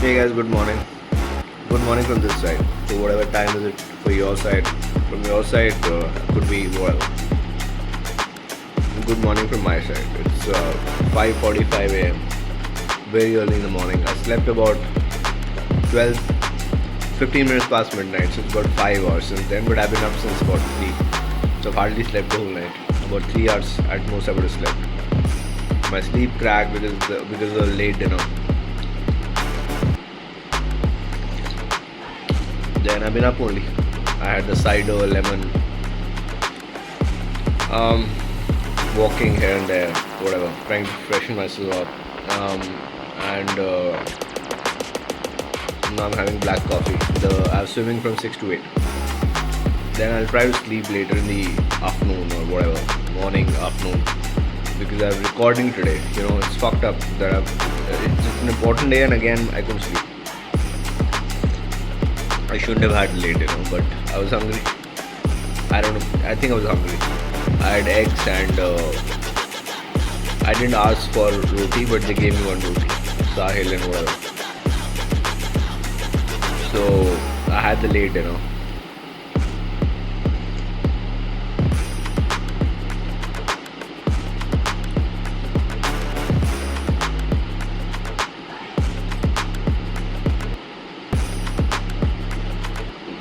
Hey guys, good morning. Good morning from this side. So whatever time is it for your side? From your side, could be well. Good morning from my side. It's 5:45 a.m. Very early in the morning. I slept about 12, 15 minutes past midnight. So it's about 5 hours since then. But I've been up since about 3. So I've hardly slept the whole night. About 3 hours at most I would have slept. My sleep cracked because of the late dinner. Then I've been up only. I had the cider, lemon, walking here and there, whatever, trying to freshen myself up. And now I'm having black coffee. I'm swimming from 6 to 8. Then I'll try to sleep later in the afternoon or whatever, morning, afternoon, because I'm recording today. It's fucked up that it's an important day and again I couldn't sleep. I shouldn't have had late dinner, but I was hungry. I don't know. I think I was hungry. I had eggs and I didn't ask for roti, but they gave me one roti, sahil and whatever. So I had the late dinner.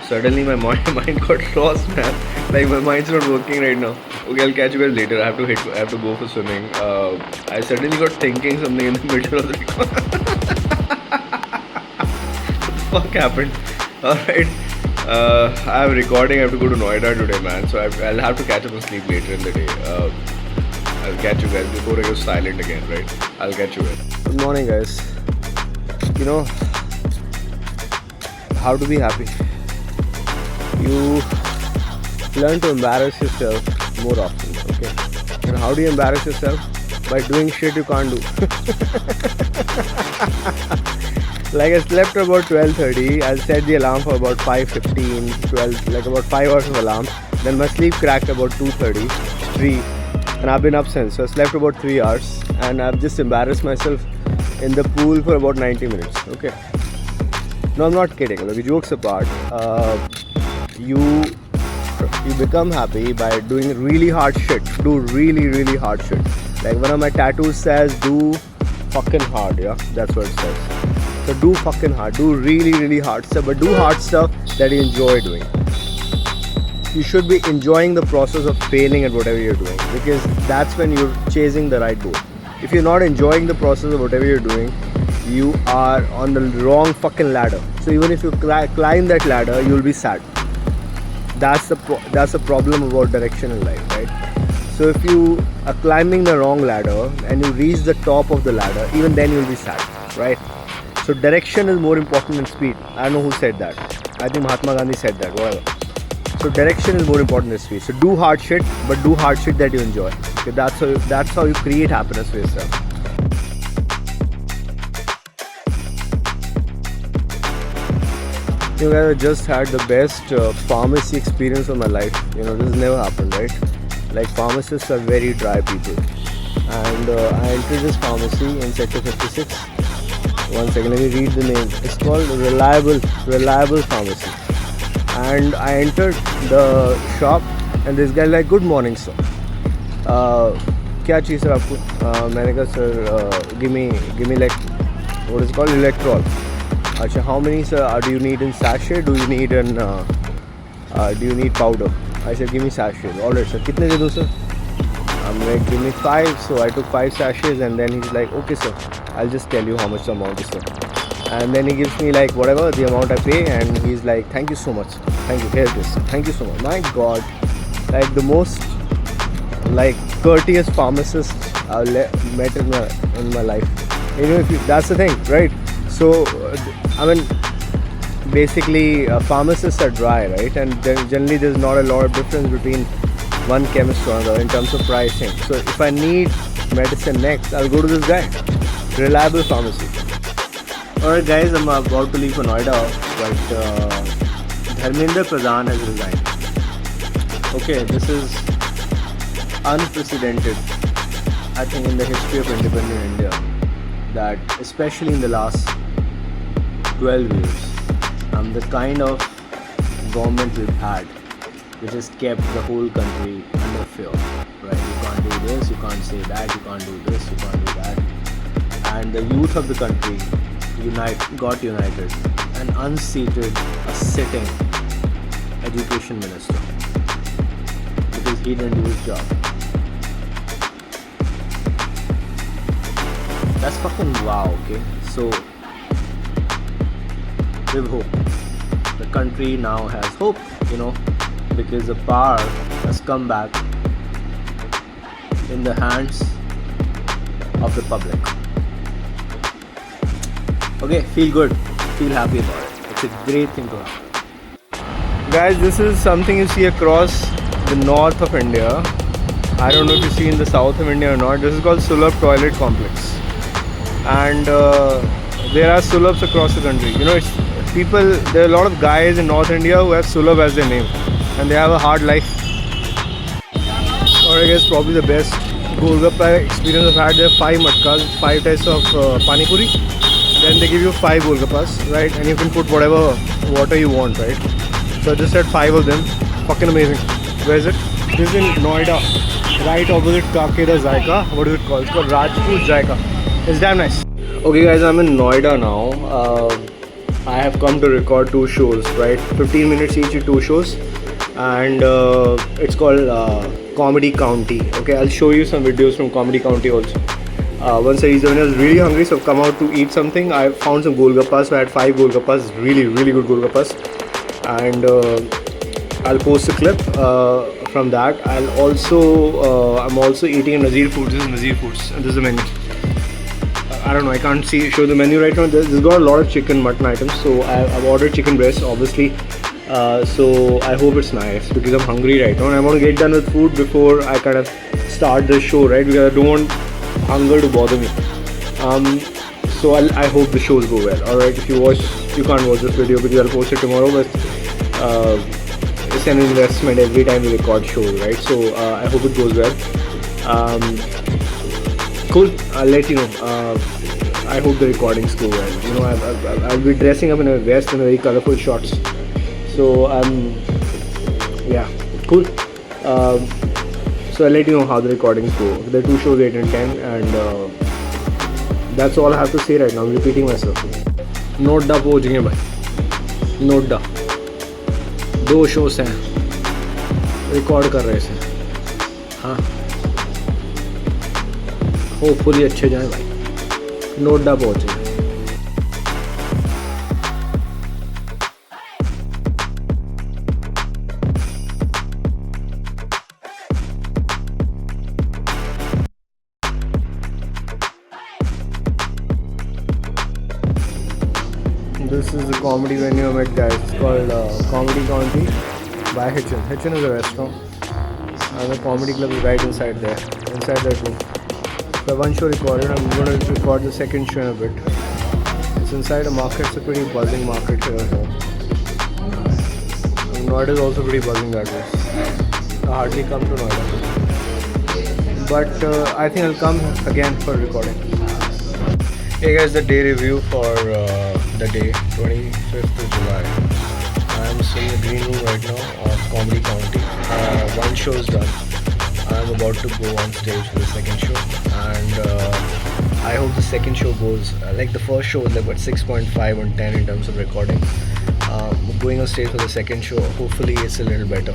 Suddenly my mind got lost, man. Like my mind's not working right now. Okay, I'll catch you guys later. I have to go for swimming. I suddenly got thinking something in the middle of the record. What the fuck happened? Alright. I'm recording. I have to go to Noida today, man. So I'll have to catch up on sleep later in the day. I'll catch you guys before I go silent again, right? I'll catch you guys. Good morning, guys. How to be happy. You learn to embarrass yourself more often, okay? And how do you embarrass yourself? By doing shit you can't do. Like I slept about 12:30. I set the alarm for about 5:15, 12, like about 5 hours of alarm. Then my sleep cracked about 2:30, 3, and I've been up since. So I slept about 3 hours, and I've just embarrassed myself in the pool for about 90 minutes, okay? No, I'm not kidding. Like, jokes apart. You become happy by doing really hard shit. Do really hard shit. Like one of my tattoos says, do fucking hard. Yeah, that's what it says. So do fucking hard. Do really hard stuff, but do hard stuff that you enjoy doing. You should be enjoying the process of failing at whatever you're doing, because that's when you're chasing the right goal. If you're not enjoying the process of whatever you're doing, you are on the wrong fucking ladder. So even if you climb that ladder, you'll be sad. That's the problem about direction in life, right? So if you are climbing the wrong ladder and you reach the top of the ladder, even then you'll be sad, right? So direction is more important than speed. I don't know who said that. I think Mahatma Gandhi said that, whatever. So direction is more important than speed. So do hard shit, but do hard shit that you enjoy. Okay, that's how you create happiness for yourself. You guys, I just had the best pharmacy experience of my life. This has never happened, right? Like pharmacists are very dry people. And I entered this pharmacy in Sector 56. One second, let me read the name. It's called Reliable Pharmacy. And I entered the shop and this guy like, good morning, sir. क्या चाहिए sir आपको? मैंने कहा sir give me like, what is it called, electrol. Achha, how many sir do you need in sachet? Do you need powder? I said give me sachets. Alright sir. कितने दे दूँ sir? I'm like give me 5. So I took 5 sachets and then he's like okay sir, I'll just tell you how much the amount is sir. And then he gives me like whatever the amount I pay and he's like thank you so much. Thank you. Here it is. Thank you so much. My God, like the most like courteous pharmacist I've met in my life. That's the thing, right? So I mean, basically pharmacists are dry, right? And generally there's not a lot of difference between one chemist or another in terms of pricing. So if I need medicine next, I'll go to this guy. Reliable Pharmacy. Alright guys, I'm about to leave for Noida, but Dharmendra Pradhan has resigned. Okay, this is unprecedented, I think, in the history of independent India. That especially in the last 12 years. The kind of government we've had, which has kept the whole country under fear. Right? You can't do this, you can't say that, you can't do this, you can't do that. And the youth of the country got united and unseated a sitting education minister because he didn't do his job. That's fucking wow, okay? So, with hope. The country now has hope, because the power has come back in the hands of the public. Okay, feel good, feel happy about it. It's a great thing to happen. Guys, this is something you see across the north of India. I don't know if you see in the south of India or not. This is called Sulabh Toilet Complex. And there are Sulabhs across the country. There are a lot of guys in North India who have Sulabh as their name. And they have a hard life. Or I guess probably the best Golgappa experience I've had. There are 5 matkas, 5 types of Pani Puri. Then they give you 5 Golgappas, right? And you can put whatever water you want, right? So I just had 5 of them. Fucking amazing. Where is it? This is in Noida. Right opposite Kakeda Zaika. What is it called? It's called Rajput Zaika. It's damn nice. Okay guys, I'm in Noida now. I have come to record 2 shows, right? 15 minutes each, 2 shows. And it's called Comedy County. Okay, I'll show you some videos from Comedy County also. Once I reached, when I was really hungry, so I've come out to eat something. I found some Golgappas, so I had 5 Golgappas, really good Golgappas. And I'll post a clip from that. I'm also eating a Nazir Foods. This is Nazir Foods, and this is the menu. I don't know, I can't show the menu right now. This got a lot of chicken, mutton items. So I've ordered chicken breast, obviously. So I hope it's nice because I'm hungry right now. And I want to get done with food before I kind of start the show, right? Because I don't want hunger to bother me. So I hope the shows go well. Alright, if you can't watch this video because I'll post it tomorrow. But it's an investment every time we record shows, right? So I hope it goes well. Cool, I'll let you know. I hope the recordings go well. I'll be dressing up in a vest and very colorful shorts. So yeah, cool. So I'll let you know how the recordings go. There are 2 shows, 8 and 10, and that's all I have to say right now. I'm repeating myself. Note da pहुंच गए भाई. Note da. 2 shows हैं. Record कर रहे हैं. हाँ. Hopefully अच्छे जाए भाई. नोएडा पहुँचे. This is the comedy venue I'm at, guys. It's called Comedy County by Hitchin. Hitchin is a restaurant, and the comedy club is right inside there, inside that room. The 1 show recorded. I'm going to record the 2nd show in a bit. It's inside a market. It's a pretty buzzing market here. Noida is also pretty buzzing that way. I hardly come to Noida, but I think I'll come again for recording. Hey guys, the day review for the day 25th of July. I'm in the green room right now of Comedy County. 1 show is done. I'm about to go on stage for the 2nd show, and I hope the 2nd show goes like the first show was like what 6.5 on 10 in terms of recording. Going on stage for the 2nd show, hopefully it's a little better.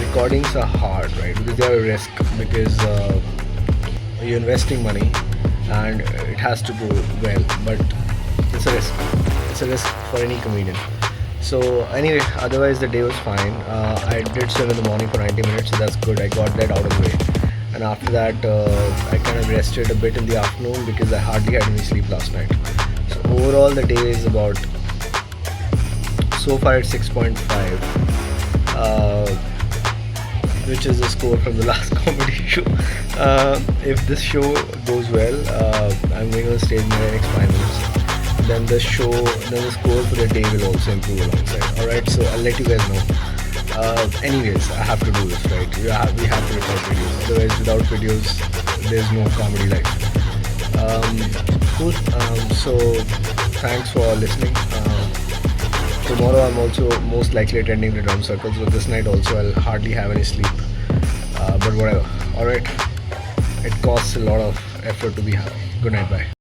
Recordings are hard, right? Because they are a risk, because you're investing money and it has to go well, but it's a risk. It's a risk for any comedian. So anyway, otherwise the day was fine. I did swim in the morning for 90 minutes, so that's good. I got that out of the way. And after that, I kind of rested a bit in the afternoon because I hardly had any sleep last night. So overall the day is about, so far it's 6.5, which is the score from the last comedy show. If this show goes well, I'm going to stay in the next 5 minutes. Then the score for the day will also improve alongside. Alright, so I'll let you guys know. Anyways, I have to do this, right? We have to record videos. Otherwise, without videos, there's no comedy life. Cool. So Thanks for listening. Tomorrow I'm also most likely attending the drum circles, but this night also I'll hardly have any sleep. But whatever. Alright. It costs a lot of effort to be happy. Good night. Bye.